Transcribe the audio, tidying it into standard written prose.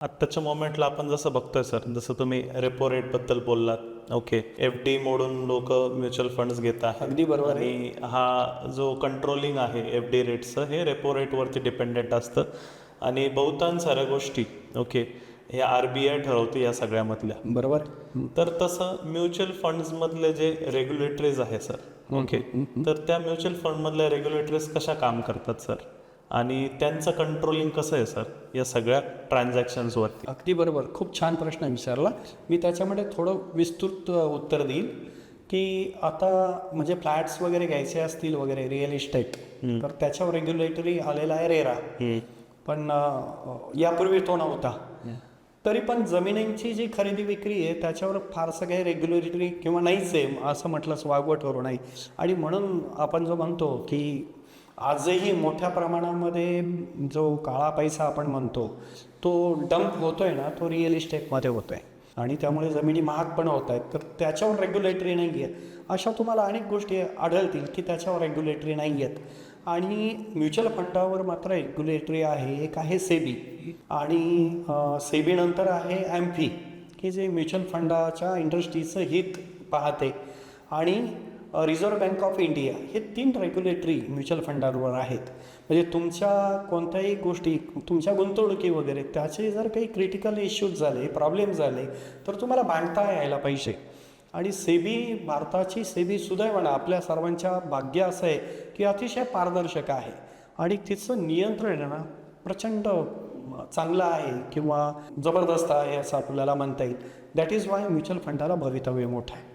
आत्ताच्या मोमेंटला आपण जसं बघतोय सर, जसं तुम्ही रेपो रेटबद्दल बोललात, ओके, FD मोडून लोक म्युच्युअल फंड्स घेत आहेत. अगदी बरोबर आहे. आणि हा जो कंट्रोलिंग आहे FD रेटचं, हे रेपो रेटवरती डिपेंडेंट असतं आणि बहुतांश साऱ्या गोष्टी, ओके, हे RBI ठरवते या सगळ्यामधल्या. बरोबर. तर तसं म्युच्युअल फंड्समधले जे रेग्युलेटरीज आहे सर, ओके, तर त्या म्युच्युअल फंडमधल्या रेग्युलेटरीज कशा काम करतात सर, आणि त्यांचं कंट्रोलिंग कसं आहे सर या सगळ्या ट्रान्झॅक्शन्सवरती? अगदी बरोबर. खूप छान प्रश्न विचारला. मी त्याच्यामध्ये थोडं विस्तृत उत्तर देईल की आता म्हणजे फ्लॅट्स वगैरे घ्यायचे असतील वगैरे, रिअल इस्टेट, तर त्याच्यावर रेग्युलेटरी आलेला आहे रेरा. पण यापूर्वी तो नव्हता. तरी पण जमिनींची जी खरेदी विक्री आहे त्याच्यावर फारसं काही रेग्युलेटरी किंवा नाहीच आहे असं म्हटलंच वागवं ठरू नाही. आणि म्हणून आपण जो म्हणतो की आजही मोठ्या प्रमाणामध्ये जो काळा पैसा आपण म्हणतो तो डंप होतोय ना, तो रिअल इस्टेटमध्ये होतोय आणि त्यामुळे जमिनी महाग पण होत आहेत. तर त्याच्यावर रेग्युलेटरी नाही आहे. अशा तुम्हाला अनेक गोष्टी आढळतील की त्याच्यावर रेग्युलेटरी नाही आहेत. आणि म्युच्युअल फंडावर मात्र रेग्युलेटरी आहे. एक आहे सेबी आणि सेबीनंतर आहे ॲम्फी की जे म्युच्युअल फंडाच्या इंडस्ट्रीचं हित पाहते, आणि रिझर्व्ह बँक ऑफ इंडिया. हे 3 रेग्युलेटरी म्युच्युअल फंडांवर आहेत. म्हणजे तुमच्या कोणत्याही गोष्टी, तुमच्या गुंतवणुकी वगैरे त्याचे जर काही क्रिटिकल इश्यूज झाले, प्रॉब्लेम झाले, तर तुम्हाला भांडता यायला पाहिजे. आणि सेबी, भारताची सेबी सुदैवानं आपल्या सर्वांच्या भाग्य असं आहे की अतिशय पारदर्शक आहे आणि तिचं नियंत्रण ना प्रचंड चांगलं आहे किंवा जबरदस्त आहे असं आपल्याला म्हणता येईल. दॅट इज वाय म्युच्युअल फंडाला भवितव्य मोठं आहे.